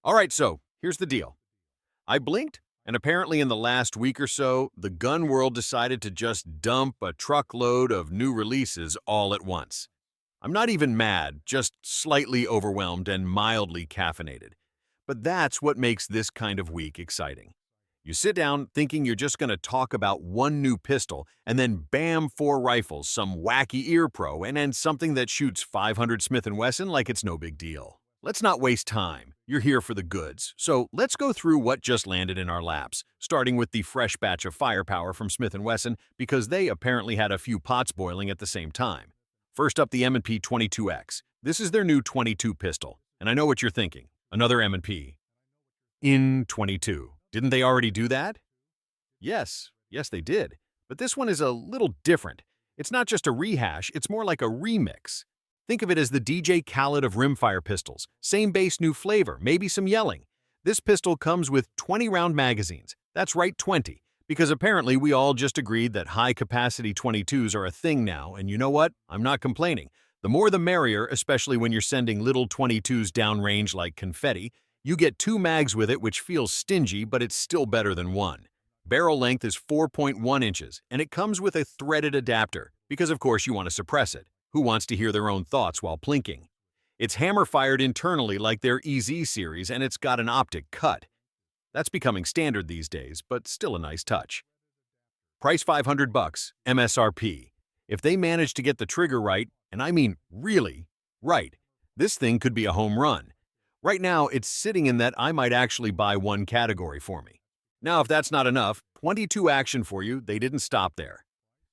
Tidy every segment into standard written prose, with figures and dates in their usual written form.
All right, so here's the deal. I blinked, and apparently in the last week or so, the gun world decided to just dump a truckload of new releases all at once. I'm not even mad, just slightly overwhelmed and mildly caffeinated. But that's what makes this kind of week exciting. You sit down thinking you're just going to talk about one new pistol, and then bam, four rifles, some wacky ear pro, and then something that shoots 500 Smith & Wesson like it's no big deal. Let's not waste time. You're here for the goods. So let's go through what just landed in our laps, starting with the fresh batch of firepower from Smith & Wesson because they apparently had a few pots boiling at the same time. First up, the M&P 22X. This is their new 22 pistol, and I know what you're thinking. Another M&P in 22. Didn't they already do that? Yes, they did. But this one is a little different. It's not just a rehash, it's more like a remix. Think of it as the DJ Khaled of rimfire pistols. Same base, new flavor, maybe some yelling. This pistol comes with 20-round magazines. That's right, 20. Because apparently we all just agreed that high-capacity 22s are a thing now, and you know what? I'm not complaining. The more the merrier, especially when you're sending little 22s downrange like confetti. You get 2 mags with it, which feels stingy, but it's still better than 1. Barrel length is 4.1 inches, and it comes with a threaded adapter, because of course you want to suppress it. Who wants to hear their own thoughts while plinking? It's hammer-fired internally like their EZ series, and it's got an optic cut. That's becoming standard these days, but still a nice touch. Price $500, MSRP. If they manage to get the trigger right, and I mean really right, this thing could be a home run. Right now, it's sitting in that I might actually buy one category for me. Now, if that's not enough, 22 action for you, they didn't stop there.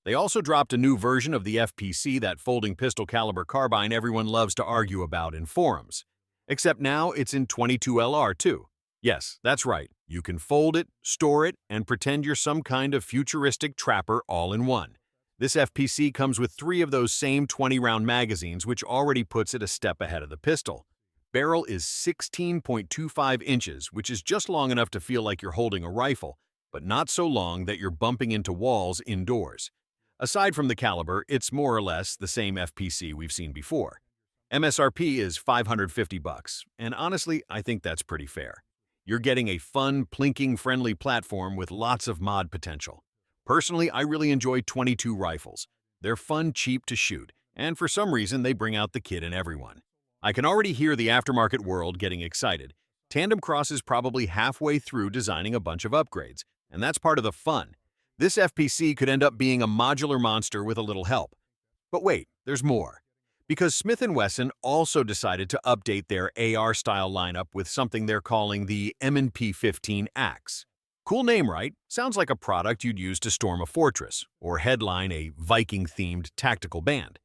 They also dropped a new version of the FPC, that folding pistol caliber carbine everyone loves to argue about in forums. Except now it's in 22 LR too. Yes, that's right. You can fold it, store it, and pretend you're some kind of futuristic trapper all in one. This FPC comes with 3 of those same 20-round magazines, which already puts it a step ahead of the pistol. Barrel is 16.25 inches, which is just long enough to feel like you're holding a rifle, but not so long that you're bumping into walls indoors. Aside from the caliber, it's more or less the same FPC we've seen before. MSRP is $550, and honestly, I think that's pretty fair. You're getting a fun, plinking, friendly platform with lots of mod potential. Personally, I really enjoy 22 rifles. They're fun, cheap to shoot, and for some reason, they bring out the kid in everyone. I can already hear the aftermarket world getting excited. Tandem Cross is probably halfway through designing a bunch of upgrades, and that's part of the fun. This FPC could end up being a modular monster with a little help. But wait, there's more. Because Smith & Wesson also decided to update their AR-style lineup with something they're calling the M&P 15 Axe. Cool name, right? Sounds like a product you'd use to storm a fortress or headline a Viking-themed tactical band.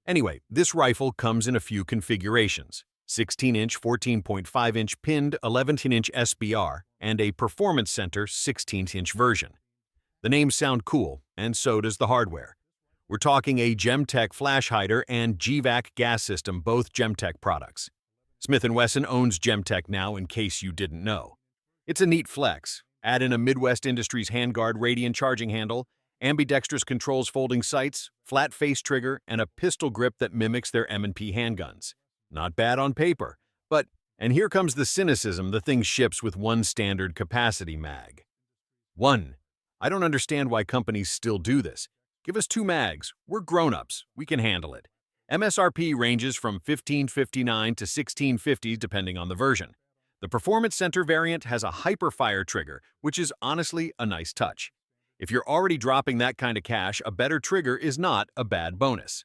Anyway, this rifle comes in a few configurations: 16-inch, 14.5-inch pinned, 11-inch SBR, and a Performance Center 16-inch version. The names sound cool, and so does the hardware. We're talking a Gemtech flash hider and GVAC gas system, both Gemtech products. Smith & Wesson owns Gemtech now, in case you didn't know. It's a neat flex. Add in a Midwest Industries handguard radian charging handle, ambidextrous controls folding sights, flat face trigger, and a pistol grip that mimics their M&P handguns. Not bad on paper, but, and here comes the cynicism, the thing ships with one standard capacity mag. 1. I don't understand why companies still do this. Give us 2 mags. We're grown-ups. We can handle it. MSRP ranges from $1559 to $1650 depending on the version. The Performance Center variant has a hyper-fire trigger, which is honestly a nice touch. If you're already dropping that kind of cash, a better trigger is not a bad bonus.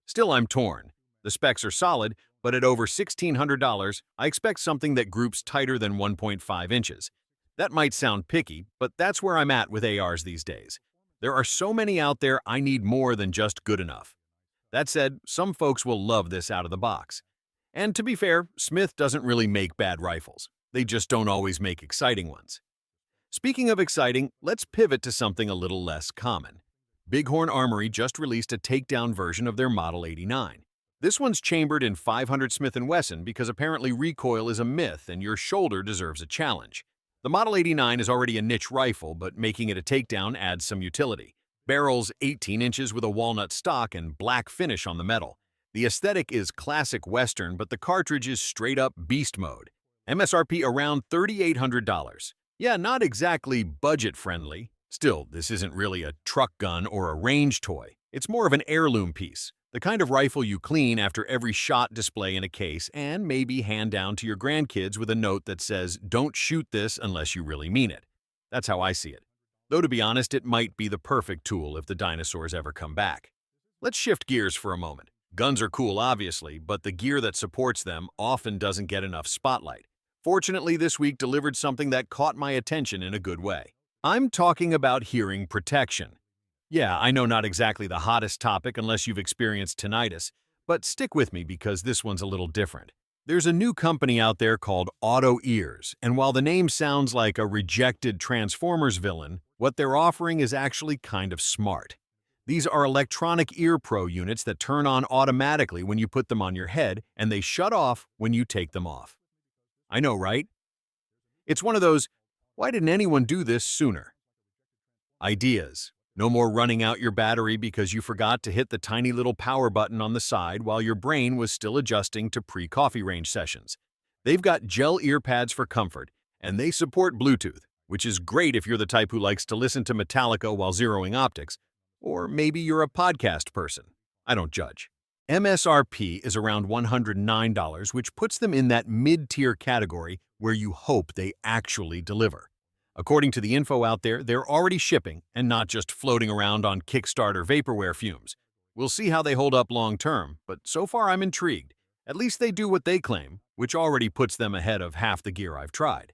Still, I'm torn. The specs are solid, but at over $1,600, I expect something that groups tighter than 1.5 inches. That might sound picky, but that's where I'm at with ARs these days. There are so many out there, I need more than just good enough. That said, some folks will love this out of the box. And to be fair, Smith doesn't really make bad rifles. They just don't always make exciting ones. Speaking of exciting, let's pivot to something a little less common. Bighorn Armory just released a takedown version of their Model 89. This one's chambered in 500 Smith & Wesson because apparently recoil is a myth and your shoulder deserves a challenge. The Model 89 is already a niche rifle, but making it a takedown adds some utility. Barrel's 18 inches with a walnut stock and black finish on the metal. The aesthetic is classic Western, but the cartridge is straight-up beast mode. MSRP around $3,800. Yeah, not exactly budget-friendly. Still, this isn't really a truck gun or a range toy. It's more of an heirloom piece, the kind of rifle you clean after every shot, display in a case, and maybe hand down to your grandkids with a note that says, "Don't shoot this unless you really mean it." That's how I see it. Though to be honest, it might be the perfect tool if the dinosaurs ever come back. Let's shift gears for a moment. Guns are cool, obviously, but the gear that supports them often doesn't get enough spotlight. Fortunately, this week delivered something that caught my attention in a good way. I'm talking about hearing protection. Yeah, I know, not exactly the hottest topic unless you've experienced tinnitus, but stick with me because this one's a little different. There's a new company out there called Auto Ears, and while the name sounds like a rejected Transformers villain, what they're offering is actually kind of smart. These are electronic ear pro units that turn on automatically when you put them on your head, and they shut off when you take them off. I know, right? It's one of those, why didn't anyone do this sooner? Ideas. No more running out your battery because you forgot to hit the tiny little power button on the side while your brain was still adjusting to pre-coffee range sessions. They've got gel ear pads for comfort, and they support Bluetooth, which is great if you're the type who likes to listen to Metallica while zeroing optics, or maybe you're a podcast person. I don't judge. MSRP is around $109, which puts them in that mid-tier category where you hope they actually deliver. According to the info out there, they're already shipping and not just floating around on Kickstarter vaporware fumes. We'll see how they hold up long term, but so far I'm intrigued. At least they do what they claim, which already puts them ahead of half the gear I've tried.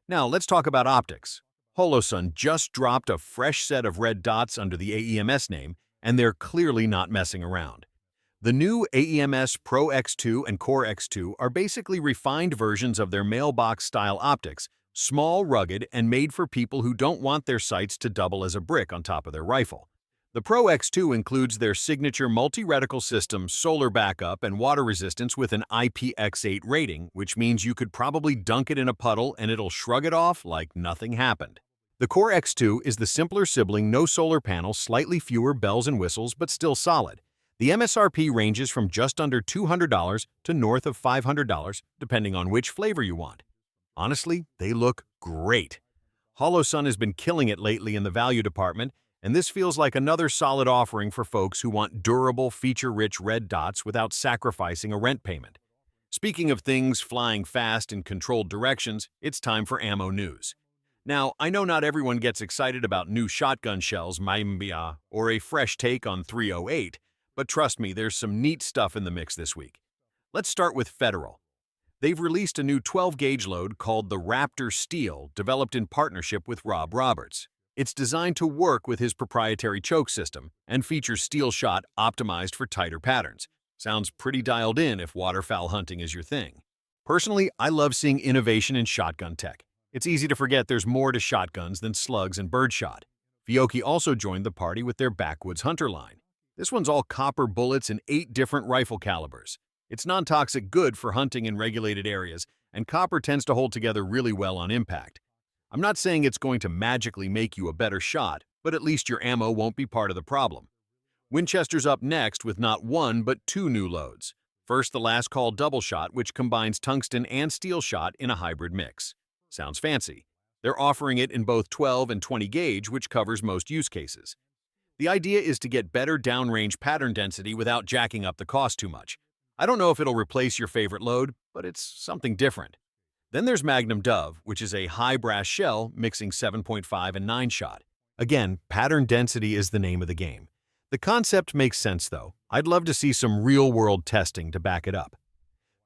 Now let's talk about optics. Holosun just dropped a fresh set of red dots under the AEMS name, and they're clearly not messing around. The new AEMS Pro X2 and Core X2 are basically refined versions of their mailbox-style optics, small, rugged, and made for people who don't want their sights to double as a brick on top of their rifle. The Pro X2 includes their signature multi-reticle system, solar backup, and water resistance with an IPX8 rating, which means you could probably dunk it in a puddle and it'll shrug it off like nothing happened. The Core X2 is the simpler sibling, no solar panel, slightly fewer bells and whistles, but still solid. The MSRP ranges from just under $200 to north of $500, depending on which flavor you want. Honestly, they look great. Holosun has been killing it lately in the value department, and this feels like another solid offering for folks who want durable, feature-rich red dots without sacrificing a rent payment. Speaking of things flying fast in controlled directions, it's time for ammo news. Now, I know not everyone gets excited about new shotgun shells, or a fresh take on 308, but trust me, there's some neat stuff in the mix this week. Let's start with Federal. They've released a new 12-gauge load called the Raptor Steel, developed in partnership with Rob Roberts. It's designed to work with his proprietary choke system and features steel shot optimized for tighter patterns. Sounds pretty dialed in if waterfowl hunting is your thing. Personally, I love seeing innovation in shotgun tech. It's easy to forget there's more to shotguns than slugs and birdshot. Fiocchi also joined the party with their Backwoods Hunter line. This one's all copper bullets in 8 different rifle calibers. It's non-toxic, good for hunting in regulated areas, and copper tends to hold together really well on impact. I'm not saying it's going to magically make you a better shot, but at least your ammo won't be part of the problem. Winchester's up next with not one but 2 new loads. First, the Last Call Double Shot, which combines tungsten and steel shot in a hybrid mix. Sounds fancy. They're offering it in both 12 and 20 gauge, which covers most use cases. The idea is to get better downrange pattern density without jacking up the cost too much. I don't know if it'll replace your favorite load, but it's something different. Then there's Magnum Dove, which is a high brass shell mixing 7.5 and 9 shot. Again, pattern density is the name of the game. The concept makes sense though. I'd love to see some real-world testing to back it up.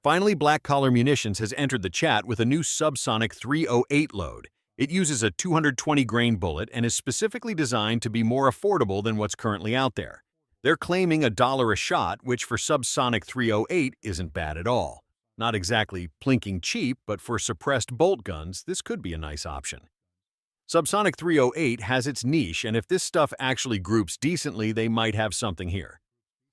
Finally, Black Collar Munitions has entered the chat with a new subsonic 308 load. It uses a 220-grain bullet and is specifically designed to be more affordable than what's currently out there. They're claiming $1 a shot, which for subsonic 308 isn't bad at all. Not exactly plinking cheap, but for suppressed bolt guns, this could be a nice option. Subsonic 308 has its niche, and if this stuff actually groups decently, they might have something here.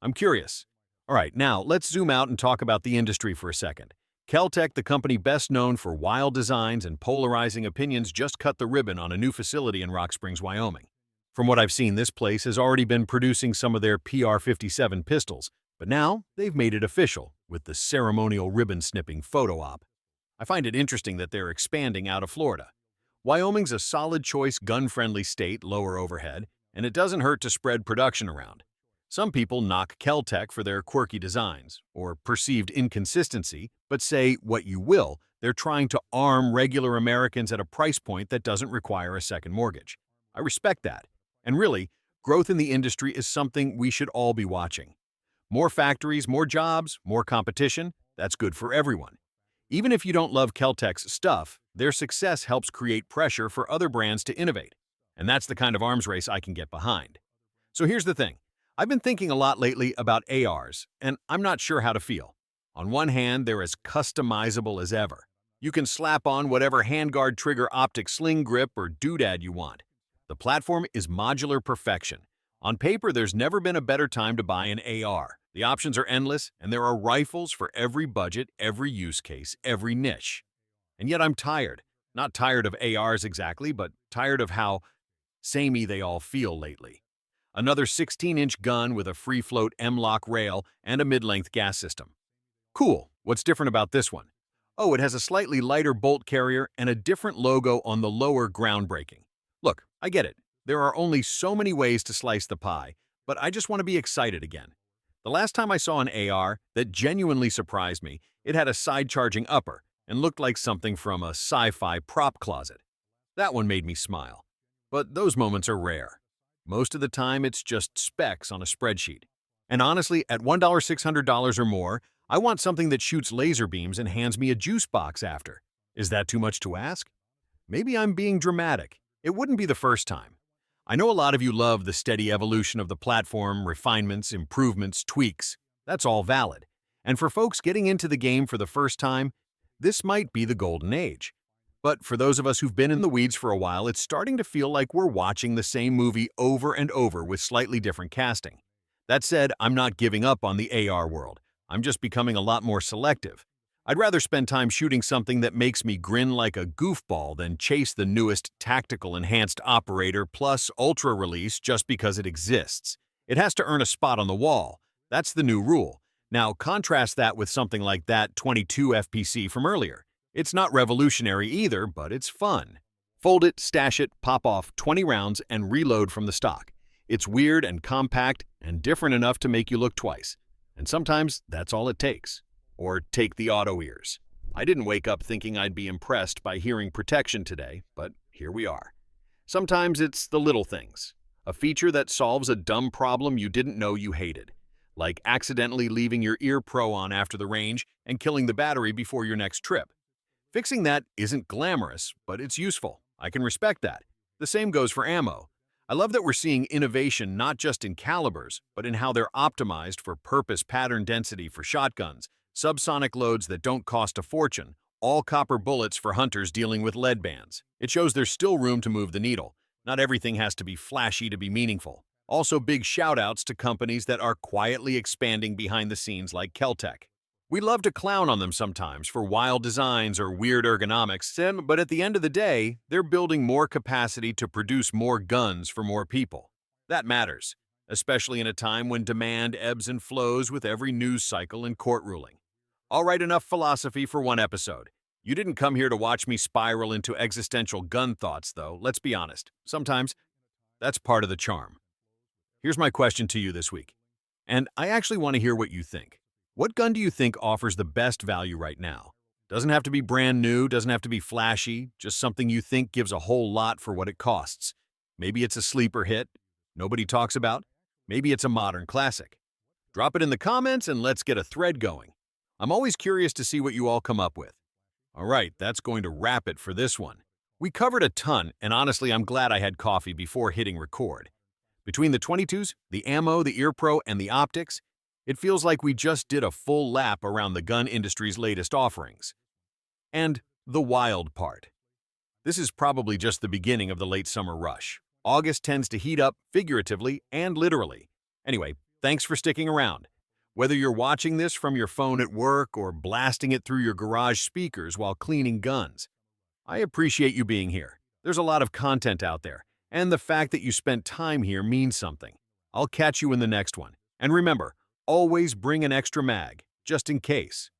I'm curious. All right, now let's zoom out and talk about the industry for a second. Kel-Tech, the company best known for wild designs and polarizing opinions, just cut the ribbon on a new facility in Rock Springs, Wyoming. From what I've seen, this place has already been producing some of their PR-57 pistols, but now they've made it official with the ceremonial ribbon-snipping photo op. I find it interesting that they're expanding out of Florida. Wyoming's a solid choice gun-friendly state, lower overhead, and it doesn't hurt to spread production around. Some people knock Kel-Tech for their quirky designs or perceived inconsistency, but say what you will, they're trying to arm regular Americans at a price point that doesn't require a second mortgage. I respect that. And really, growth in the industry is something we should all be watching. More factories, more jobs, more competition, that's good for everyone. Even if you don't love Kel-Tech's stuff, their success helps create pressure for other brands to innovate. And that's the kind of arms race I can get behind. So here's the thing. I've been thinking a lot lately about ARs, and I'm not sure how to feel. On one hand, they're as customizable as ever. You can slap on whatever handguard trigger optic sling grip or doodad you want. The platform is modular perfection. On paper, there's never been a better time to buy an AR. The options are endless, and there are rifles for every budget, every use case, every niche. And yet I'm tired. Not tired of ARs exactly, but tired of how samey they all feel lately. Another 16-inch gun with a free-float M-lock rail and a mid-length gas system. Cool. What's different about this one? Oh, it has a slightly lighter bolt carrier and a different logo on the lower groundbreaking. Look, I get it. There are only so many ways to slice the pie, but I just want to be excited again. The last time I saw an AR that genuinely surprised me, it had a side-charging upper and looked like something from a sci-fi prop closet. That one made me smile. But those moments are rare. Most of the time, it's just specs on a spreadsheet. And honestly, at $1,600 or more, I want something that shoots laser beams and hands me a juice box after. Is that too much to ask? Maybe I'm being dramatic. It wouldn't be the first time. I know a lot of you love the steady evolution of the platform, refinements, improvements, tweaks. That's all valid. And for folks getting into the game for the first time, this might be the golden age. But for those of us who've been in the weeds for a while, it's starting to feel like we're watching the same movie over and over with slightly different casting. That said, I'm not giving up on the AR world. I'm just becoming a lot more selective. I'd rather spend time shooting something that makes me grin like a goofball than chase the newest Tactical Enhanced Operator Plus Ultra release just because it exists. It has to earn a spot on the wall. That's the new rule. Now, contrast that with something like that 22 FPC from earlier. It's not revolutionary either, but it's fun. Fold it, stash it, pop off 20 rounds, and reload from the stock. It's weird and compact and different enough to make you look twice. And sometimes that's all it takes. Or take the auto ears. I didn't wake up thinking I'd be impressed by hearing protection today, but here we are. Sometimes it's the little things. A feature that solves a dumb problem you didn't know you hated. Like accidentally leaving your ear pro on after the range and killing the battery before your next trip. Fixing that isn't glamorous, but it's useful. I can respect that. The same goes for ammo. I love that we're seeing innovation not just in calibers, but in how they're optimized for purpose pattern density for shotguns, subsonic loads that don't cost a fortune, all copper bullets for hunters dealing with lead bands. It shows there's still room to move the needle. Not everything has to be flashy to be meaningful. Also, big shout-outs to companies that are quietly expanding behind the scenes like Kel-Tech. We love to clown on them sometimes for wild designs or weird ergonomics, but at the end of the day, they're building more capacity to produce more guns for more people. That matters, especially in a time when demand ebbs and flows with every news cycle and court ruling. All right, enough philosophy for one episode. You didn't come here to watch me spiral into existential gun thoughts, though, let's be honest. Sometimes, that's part of the charm. Here's my question to you this week, and I actually want to hear what you think. What gun do you think offers the best value right now? Doesn't have to be brand new, doesn't have to be flashy, just something you think gives a whole lot for what it costs. Maybe it's a sleeper hit nobody talks about. Maybe it's a modern classic. Drop it in the comments and let's get a thread going. I'm always curious to see what you all come up with. All right, that's going to wrap it for this one. We covered a ton, and honestly, I'm glad I had coffee before hitting record. Between the 22s, the ammo, the ear pro, and the optics, it feels like we just did a full lap around the gun industry's latest offerings. And the wild part. This is probably just the beginning of the late summer rush. August tends to heat up figuratively and literally. Anyway, thanks for sticking around. Whether you're watching this from your phone at work or blasting it through your garage speakers while cleaning guns, I appreciate you being here. There's a lot of content out there, and the fact that you spent time here means something. I'll catch you in the next one. And remember, always bring an extra mag, just in case.